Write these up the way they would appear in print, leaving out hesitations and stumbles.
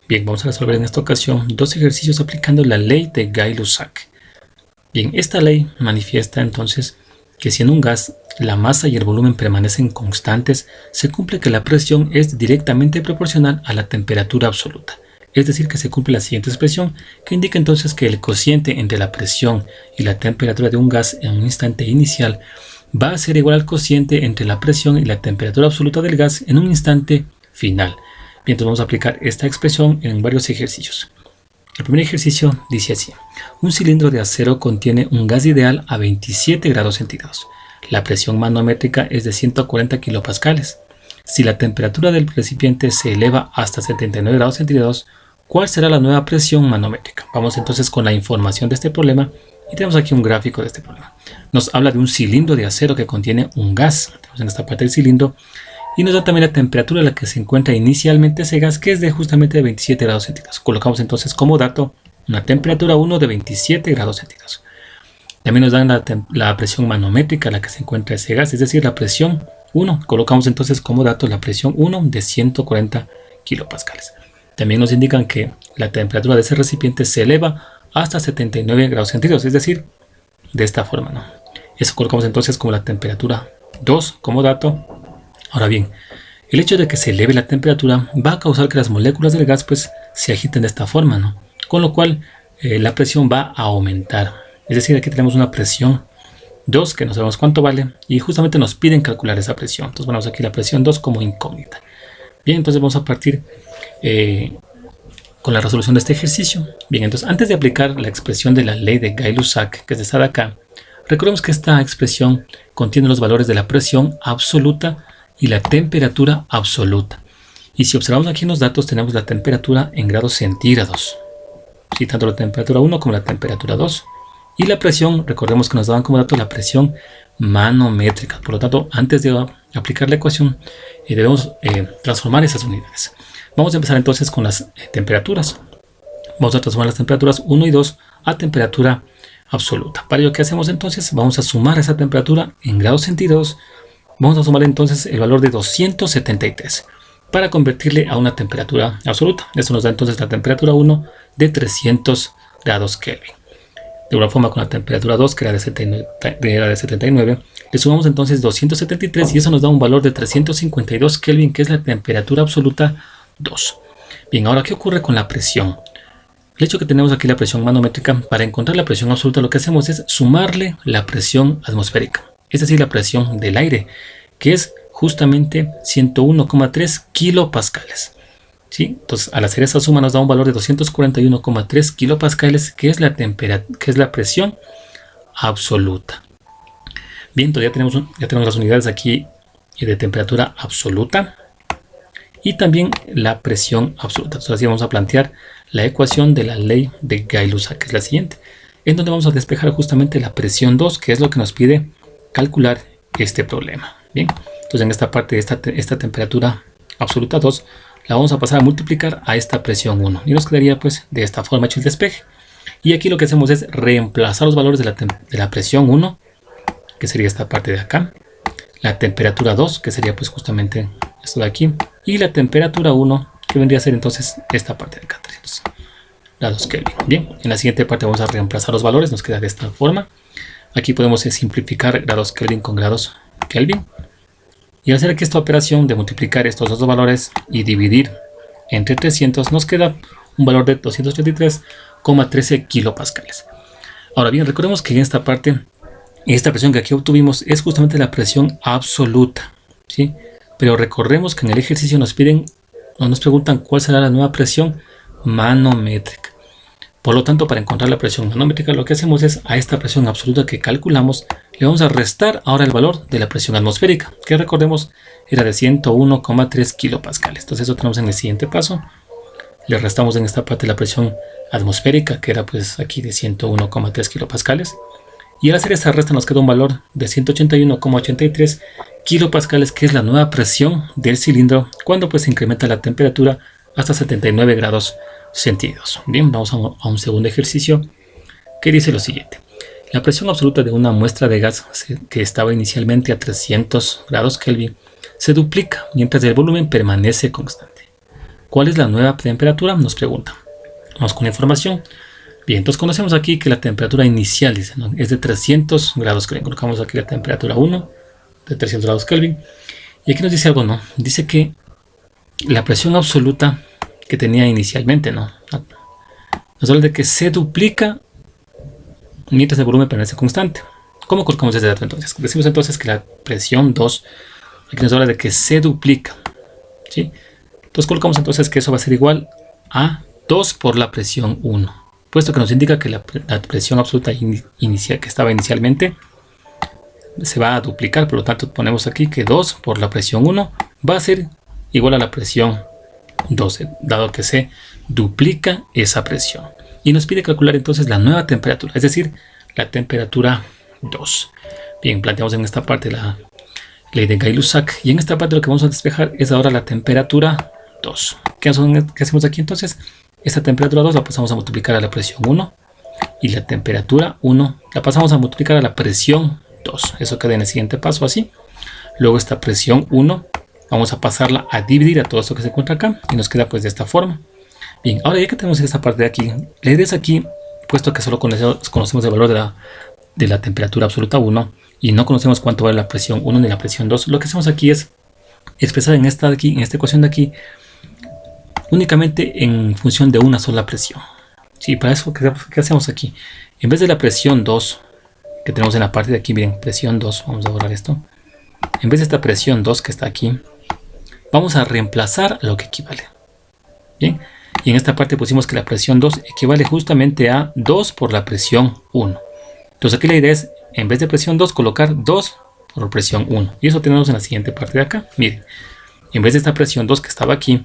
Bien, vamos a resolver en esta ocasión dos ejercicios aplicando la ley de Gay-Lussac. Bien, esta ley manifiesta entonces que si en un gas la masa y el volumen permanecen constantes, se cumple que la presión es directamente proporcional a la temperatura absoluta. Es decir, que se cumple la siguiente expresión, que indica entonces que el cociente entre la presión y la temperatura de un gas en un instante inicial va a ser igual al cociente entre la presión y la temperatura absoluta del gas en un instante final. Bien, entonces vamos a aplicar esta expresión en varios ejercicios. El primer ejercicio dice así: un cilindro de acero contiene un gas ideal a 27 grados centígrados. La presión manométrica es de 140 kilopascales. Si la temperatura del recipiente se eleva hasta 79 grados centígrados, ¿cuál será la nueva presión manométrica? Vamos entonces con la información de este problema y tenemos aquí un gráfico de este problema. Nos habla de un cilindro de acero que contiene un gas. Tenemos en esta parte del cilindro. Y nos da también la temperatura a la que se encuentra inicialmente ese gas, que es de justamente 27 grados centígrados. Colocamos entonces como dato una temperatura 1 de 27 grados centígrados. También nos dan la presión manométrica a la que se encuentra ese gas, es decir, la presión 1. Colocamos entonces como dato la presión 1 de 140 kilopascales. También nos indican que la temperatura de ese recipiente se eleva hasta 79 grados centígrados, es decir, de esta forma, ¿no? Eso colocamos entonces como la temperatura 2 como dato. Ahora bien, el hecho de que se eleve la temperatura va a causar que las moléculas del gas pues se agiten de esta forma, ¿no? Con lo cual la presión va a aumentar. Es decir, aquí tenemos una presión 2 que no sabemos cuánto vale y justamente nos piden calcular esa presión. Entonces ponemos aquí la presión 2 como incógnita. Bien, entonces vamos a partir con la resolución de este ejercicio. Bien, entonces antes de aplicar la expresión de la ley de Gay-Lussac, que es esta de acá, recordemos que esta expresión contiene los valores de la presión absoluta y la temperatura absoluta. Y si observamos aquí en los datos, tenemos la temperatura en grados centígrados. Sí, tanto la temperatura 1 como la temperatura 2. Y la presión, recordemos que nos daban como dato la presión manométrica. Por lo tanto, antes de aplicar la ecuación, debemos transformar esas unidades. Vamos a empezar entonces con las temperaturas. Vamos a transformar las temperaturas 1 y 2 a temperatura absoluta. Para ello, ¿qué hacemos entonces? Vamos a sumar esa temperatura en grados centígrados. Vamos a sumar entonces el valor de 273 para convertirle a una temperatura absoluta. Esto nos da entonces la temperatura 1 de 300 grados Kelvin. De una forma, con la temperatura 2, que era de 79, le sumamos entonces 273 y eso nos da un valor de 352 Kelvin, que es la temperatura absoluta 2. Bien, ahora, ¿qué ocurre con la presión? El hecho que tenemos aquí la presión manométrica, para encontrar la presión absoluta lo que hacemos es sumarle la presión atmosférica. Es decir, la presión del aire, que es justamente 101,3 kilopascales. ¿Sí? Entonces, al hacer esa suma nos da un valor de 241,3 kilopascales, que es la presión absoluta. Bien, entonces ya tenemos las unidades aquí de temperatura absoluta y también la presión absoluta. Entonces, así vamos a plantear la ecuación de la ley de Gay-Lussac, que es la siguiente, en donde vamos a despejar justamente la presión 2, que es lo que nos pide calcular este problema. Bien, entonces en esta parte de esta temperatura absoluta 2 la vamos a pasar a multiplicar a esta presión 1 y nos quedaría pues de esta forma hecho el despeje. Y aquí lo que hacemos es reemplazar los valores de la presión 1, que sería esta parte de acá, la temperatura 2, que sería pues justamente esto de aquí, y la temperatura 1, que vendría a ser entonces esta parte de acá, 300 grados Kelvin. Bien, en la siguiente parte vamos a reemplazar los valores, nos queda de esta forma. Aquí podemos simplificar grados Kelvin con grados Kelvin. Y al hacer aquí esta operación de multiplicar estos dos valores y dividir entre 300, nos queda un valor de 233,13 kilopascales. Ahora bien, recordemos que en esta parte, esta presión que aquí obtuvimos es justamente la presión absoluta, ¿sí? Pero recordemos que en el ejercicio nos preguntan cuál será la nueva presión manométrica. Por lo tanto, para encontrar la presión manométrica, lo que hacemos es a esta presión absoluta que calculamos, le vamos a restar ahora el valor de la presión atmosférica, que recordemos era de 101,3 kilopascales. Entonces eso tenemos en el siguiente paso. Le restamos en esta parte la presión atmosférica, que era pues aquí de 101,3 kilopascales. Y al hacer esta resta nos queda un valor de 181,83 kilopascales, que es la nueva presión del cilindro cuando pues se incrementa la temperatura hasta 79 grados centígrados. Bien, vamos a un segundo ejercicio que dice lo siguiente. La presión absoluta de una muestra de gas que estaba inicialmente a 300 grados Kelvin se duplica mientras el volumen permanece constante. ¿Cuál es la nueva temperatura? Nos pregunta. Vamos con la información. Bien, entonces conocemos aquí que la temperatura inicial, dice, ¿no?, es de 300 grados Kelvin. Colocamos aquí la temperatura 1 de 300 grados Kelvin. Y aquí nos dice algo, ¿no? Dice que la presión absoluta que tenía inicialmente, ¿no?, nos habla de que se duplica mientras el volumen permanece constante. ¿Cómo colocamos ese dato entonces? Decimos entonces que la presión 2, aquí nos habla de que se duplica, ¿sí? Entonces colocamos entonces que eso va a ser igual a 2 por la presión 1. Puesto que nos indica que la presión absoluta inicial que estaba inicialmente se va a duplicar, por lo tanto ponemos aquí que 2 por la presión 1 va a ser igual a la presión 12, dado que se duplica esa presión. Y nos pide calcular entonces la nueva temperatura, es decir, la temperatura 2. Bien, planteamos en esta parte la ley de Gay-Lussac, y en esta parte lo que vamos a despejar es ahora la temperatura 2. ¿Qué hacemos aquí entonces? Esta temperatura 2 la pasamos a multiplicar a la presión 1 y la temperatura 1 la pasamos a multiplicar a la presión 2. Eso queda en el siguiente paso así. Luego esta presión 1 vamos a pasarla a dividir a todo esto que se encuentra acá y nos queda pues de esta forma. Bien, ahora ya que tenemos esta parte de aquí, la idea es aquí, puesto que solo conocemos el valor de la temperatura absoluta 1 y no conocemos cuánto vale la presión 1 ni la presión 2, lo que hacemos aquí es expresar en esta ecuación de aquí únicamente en función de una sola presión. Sí, para eso, ¿qué hacemos aquí? En vez de la presión 2 que tenemos en la parte de aquí, miren, presión 2, vamos a borrar esto. En vez de esta presión 2 que está aquí, vamos a reemplazar lo que equivale. Bien, y en esta parte pusimos que la presión 2 equivale justamente a 2 por la presión 1. Entonces aquí la idea es, en vez de presión 2, colocar 2 por presión 1. Y eso tenemos en la siguiente parte de acá. Miren, en vez de esta presión 2 que estaba aquí,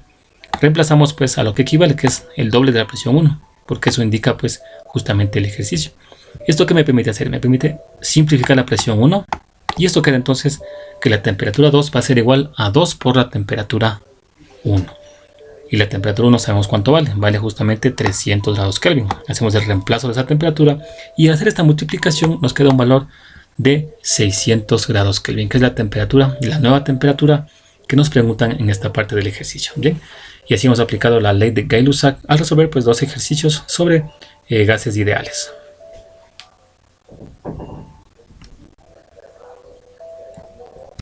reemplazamos pues a lo que equivale, que es el doble de la presión 1, porque eso indica pues justamente el ejercicio. ¿Esto qué me permite hacer? Me permite simplificar la presión 1, y esto queda entonces que la temperatura 2 va a ser igual a 2 por la temperatura 1. Y la temperatura 1 sabemos cuánto vale, vale justamente 300 grados Kelvin. Hacemos el reemplazo de esa temperatura y al hacer esta multiplicación nos queda un valor de 600 grados Kelvin, que es la temperatura, la nueva temperatura que nos preguntan en esta parte del ejercicio. Bien, y así hemos aplicado la ley de Gay-Lussac al resolver pues dos ejercicios sobre gases ideales.